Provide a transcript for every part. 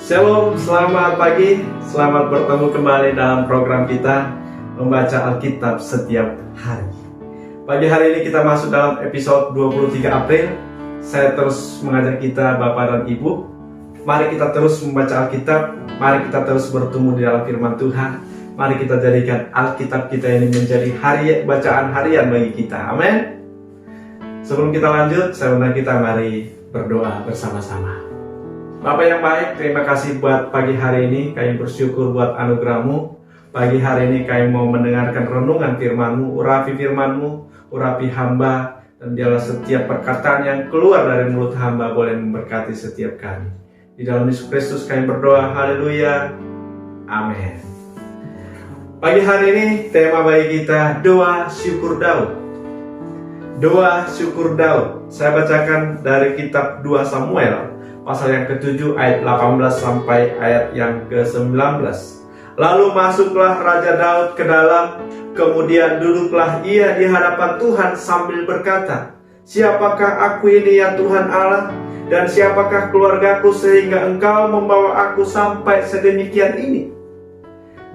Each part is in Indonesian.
Shalom, selamat pagi, selamat bertemu kembali dalam program kita membaca Alkitab setiap hari. Pagi hari ini kita masuk dalam episode 23 April. Saya terus mengajak kita Bapak dan Ibu, mari kita terus membaca Alkitab, mari kita terus bertemu di dalam firman Tuhan. Mari kita jadikan Alkitab kita ini menjadi bacaan harian bagi kita, amin. Sebelum kita lanjut, saya undang kita mari berdoa bersama-sama. Bapak yang baik, terima kasih buat pagi hari ini. Kami bersyukur buat anugerah-Mu. Pagi hari ini kami mau mendengarkan renungan firman-Mu, urapi firman-Mu, urapi hamba, dan biarlah setiap perkataan yang keluar dari mulut hamba boleh memberkati setiap kami. Di dalam Yesus Kristus kami berdoa, haleluya, amin. Pagi hari ini tema bagi kita doa syukur Daud. Doa syukur Daud. Saya bacakan dari kitab 2 Samuel pasal yang ke-7 ayat 18 sampai ayat yang ke-19. Lalu masuklah Raja Daud ke dalam, kemudian duduklah ia di hadapan Tuhan sambil berkata, "Siapakah aku ini ya Tuhan Allah, dan siapakah keluargaku sehingga Engkau membawa aku sampai sedemikian ini?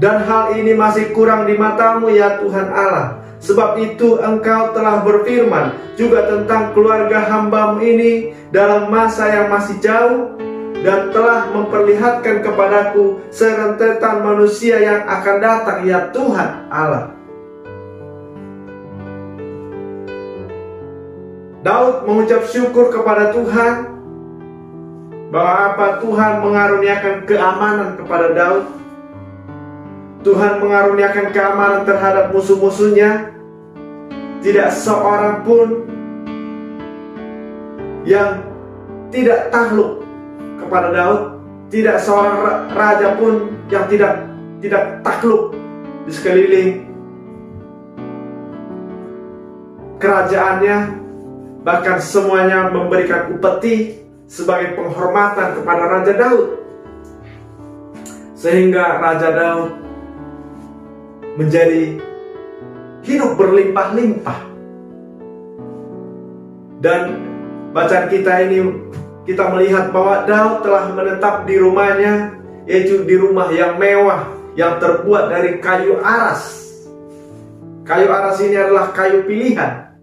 Dan hal ini masih kurang di mata-Mu ya Tuhan Allah. Sebab itu Engkau telah berfirman juga tentang keluarga hamba-Mu ini dalam masa yang masih jauh, dan telah memperlihatkan kepadaku serentetan manusia yang akan datang ya Tuhan Allah." Daud mengucap syukur kepada Tuhan bahwa Tuhan mengaruniakan keamanan kepada Daud. Tuhan mengaruniakan keamanan terhadap musuh-musuhnya. Tidak seorang pun yang tidak takluk kepada Daud. Tidak seorang raja pun yang tidak takluk di sekeliling kerajaannya. Bahkan semuanya memberikan upeti sebagai penghormatan kepada Raja Daud. Sehingga Raja Daud menjadi hidup berlimpah-limpah. Dan bacaan kita ini, kita melihat bahwa Daud telah menetap di rumahnya, yaitu di rumah yang mewah, yang terbuat dari kayu aras. Kayu aras ini adalah kayu pilihan,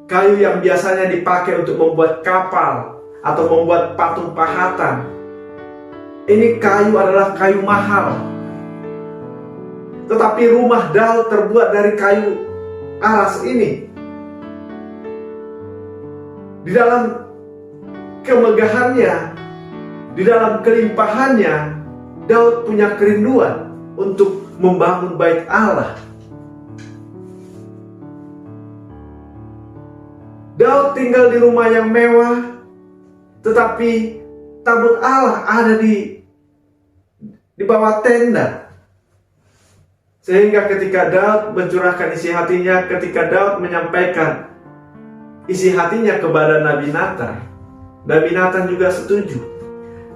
kayu yang biasanya dipakai untuk membuat kapal atau membuat patung pahatan. Ini kayu adalah kayu mahal. Tetapi rumah Daud terbuat dari kayu aras ini. Di dalam kemegahannya, di dalam kelimpahannya, Daud punya kerinduan untuk membangun bait Allah. Daud tinggal di rumah yang mewah, tetapi tabut Allah ada di bawah tenda. Sehingga ketika Daud mencurahkan isi hatinya, ketika Daud menyampaikan isi hatinya kepada Nabi Nathan, Nabi Nathan juga setuju.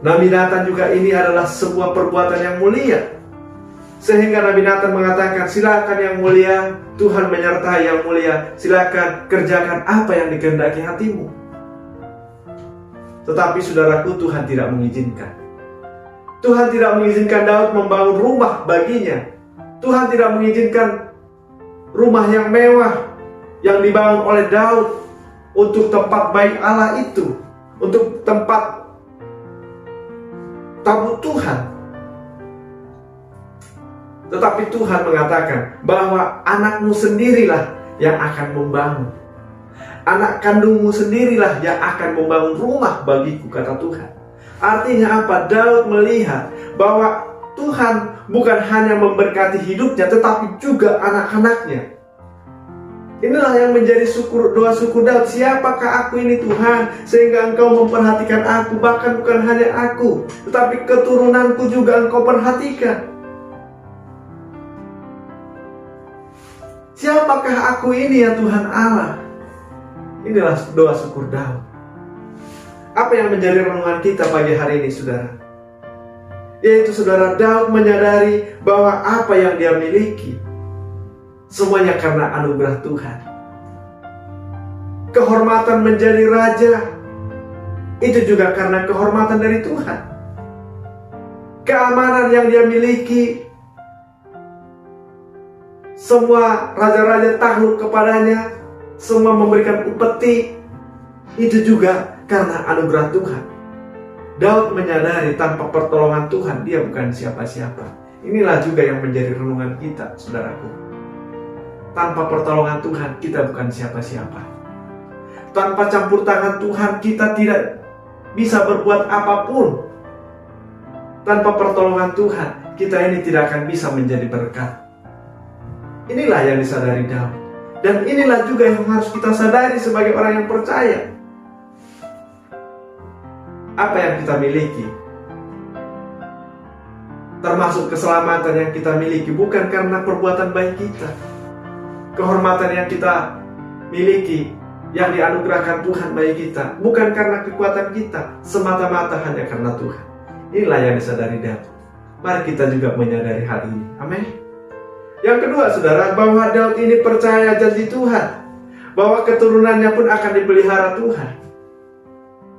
Nabi Nathan juga ini adalah sebuah perbuatan yang mulia. Sehingga Nabi Nathan mengatakan, "Silakan yang mulia, Tuhan menyertai yang mulia. Silakan kerjakan apa yang dikehendaki hatimu." Tetapi saudaraku, Tuhan tidak mengizinkan. Tuhan tidak mengizinkan Daud membangun rumah baginya. Tuhan tidak mengizinkan rumah yang mewah yang dibangun oleh Daud untuk tempat bait Allah itu, untuk tempat tabut Tuhan. Tetapi Tuhan mengatakan bahwa anakmu sendirilah yang akan membangun. Anak kandungmu sendirilah yang akan membangun rumah bagiku, kata Tuhan. Artinya apa? Daud melihat bahwa Tuhan bukan hanya memberkati hidupnya, tetapi juga anak-anaknya. Inilah yang menjadi doa syukur Daud. "Siapakah aku ini Tuhan, sehingga Engkau memperhatikan aku? Bahkan bukan hanya aku, tetapi keturunanku juga Engkau perhatikan. Siapakah aku ini ya Tuhan Allah?" Inilah doa syukur Daud. Apa yang menjadi renungan kita pagi hari ini, saudara? Yaitu saudara, Daud menyadari bahwa apa yang dia miliki semuanya karena anugerah Tuhan. Kehormatan menjadi raja itu juga karena kehormatan dari Tuhan. keamanan yang dia miliki. Semua raja-raja takluk kepadanya, semua memberikan upeti. Itu juga karena anugerah Tuhan. Daud menyadari tanpa pertolongan Tuhan dia bukan siapa-siapa. Inilah juga yang menjadi renungan kita, saudaraku. Tanpa pertolongan Tuhan kita bukan siapa-siapa. Tanpa campur tangan Tuhan kita tidak bisa berbuat apapun. Tanpa pertolongan Tuhan kita ini tidak akan bisa menjadi berkat. Inilah yang disadari Daud. Dan inilah juga yang harus kita sadari sebagai orang yang percaya. Apa yang kita miliki, termasuk keselamatan yang kita miliki, bukan karena perbuatan baik kita. Kehormatan yang kita miliki, yang dianugerahkan Tuhan bagi kita, bukan karena kekuatan kita, semata-mata hanya karena Tuhan. Inilah yang disadari Daud. Mari kita juga menyadari hal ini. Amin. Yang kedua, saudara, bahwa Daud ini percaya janji Tuhan, bahwa keturunannya pun akan dipelihara Tuhan.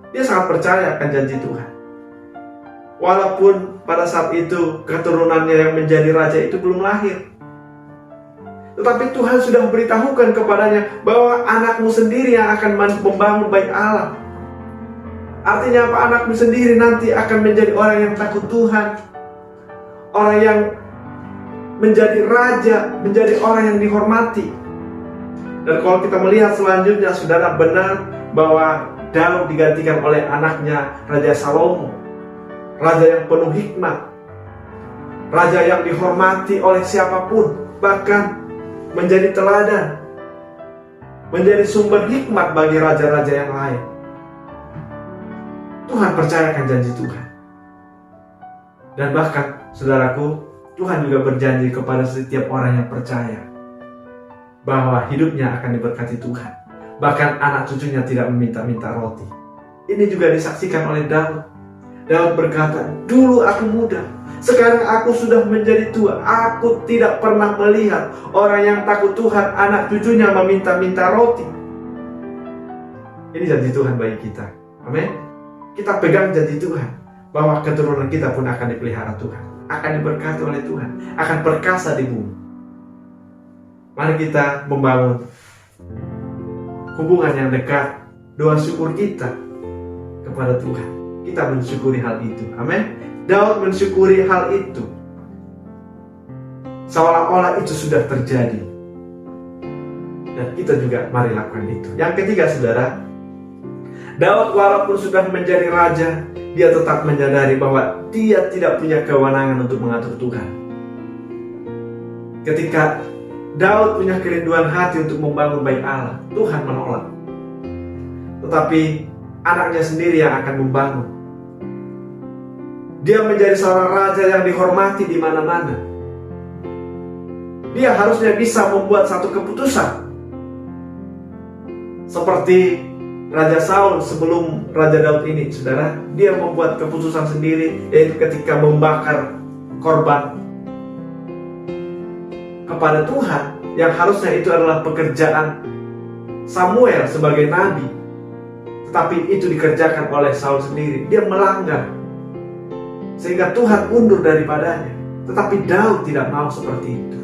Dia sangat percaya akan janji Tuhan. Walaupun pada saat itu keturunannya yang menjadi raja itu belum lahir, tetapi Tuhan sudah beritahukan kepadanya bahwa anakmu sendiri yang akan membangun bait Allah. Artinya apa? Anakmu sendiri nanti akan menjadi orang yang takut Tuhan, orang yang menjadi raja, menjadi orang yang dihormati. Dan kalau kita melihat selanjutnya, saudara, benar bahwa Daud digantikan oleh anaknya Raja Salomo, raja yang penuh hikmat, raja yang dihormati oleh siapapun, bahkan menjadi teladan, menjadi sumber hikmat bagi raja-raja yang lain. Tuhan percayakan janji Tuhan. Dan bahkan, saudaraku, Tuhan juga berjanji kepada setiap orang yang percaya bahwa hidupnya akan diberkati Tuhan. Bahkan anak cucunya tidak meminta-minta roti. Ini juga disaksikan oleh Daud. Daud berkata, dulu aku muda, sekarang aku sudah menjadi tua. Aku tidak pernah melihat orang yang takut Tuhan, anak cucunya meminta-minta roti. Ini janji Tuhan bagi kita. Amin. Kita pegang janji Tuhan, bahwa keturunan kita pun akan dipelihara Tuhan, akan diberkati oleh Tuhan, akan perkasa di bumi. Mari kita membangun hubungan yang dekat, doa syukur kita kepada Tuhan. Kita mensyukuri hal itu. Amin. Daud mensyukuri hal itu, seolah-olah itu sudah terjadi. Dan kita juga mari lakukan itu. Yang ketiga, saudara, Daud walaupun sudah menjadi raja, dia tetap menyadari bahwa dia tidak punya kewenangan untuk mengatur Tuhan. Ketika Daud punya kerinduan hati untuk membangun bait Allah, Tuhan menolak. Tetapi anaknya sendiri yang akan membangun. Dia menjadi seorang raja yang dihormati di mana-mana. Dia harusnya bisa membuat satu keputusan. Seperti Raja Saul sebelum Raja Daud ini, saudara, dia membuat keputusan sendiri, yaitu ketika membakar korban kepada Tuhan, yang harusnya itu adalah pekerjaan Samuel sebagai nabi, tetapi itu dikerjakan oleh Saul sendiri. Dia melanggar, sehingga Tuhan undur daripadanya. Tetapi Daud tidak mau seperti itu.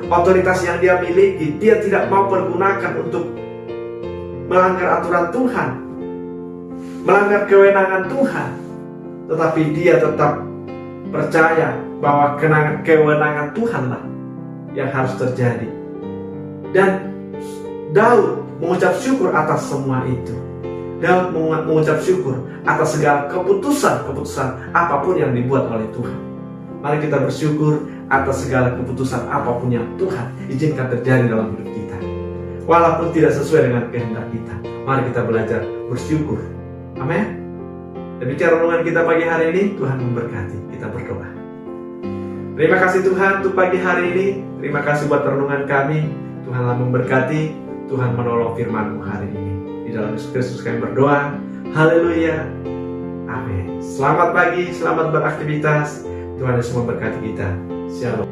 Otoritas yang dia miliki, dia tidak mau pergunakan untuk melanggar aturan Tuhan, melanggar kewenangan Tuhan. Tetapi dia tetap percaya bahwa kewenangan Tuhanlah yang harus terjadi. Dan Daud mengucap syukur atas semua itu. Daud mengucap syukur atas segala keputusan apapun yang dibuat oleh Tuhan. Mari kita bersyukur atas segala keputusan apapun yang Tuhan izinkan terjadi dalam hidup kita. Walaupun tidak sesuai dengan kehendak kita, mari kita belajar bersyukur. Amin. Demikian renungan kita pagi hari ini. Tuhan memberkati. Kita berdoa. Terima kasih Tuhan untuk pagi hari ini. Terima kasih buat renungan kami. Tuhanlah memberkati. Tuhan menolong firman-Mu hari ini. Di dalam Yesus Kristus kami berdoa. Haleluya. Amin. Selamat pagi, selamat beraktivitas. Tuhan Yesus memberkati kita. Shalom.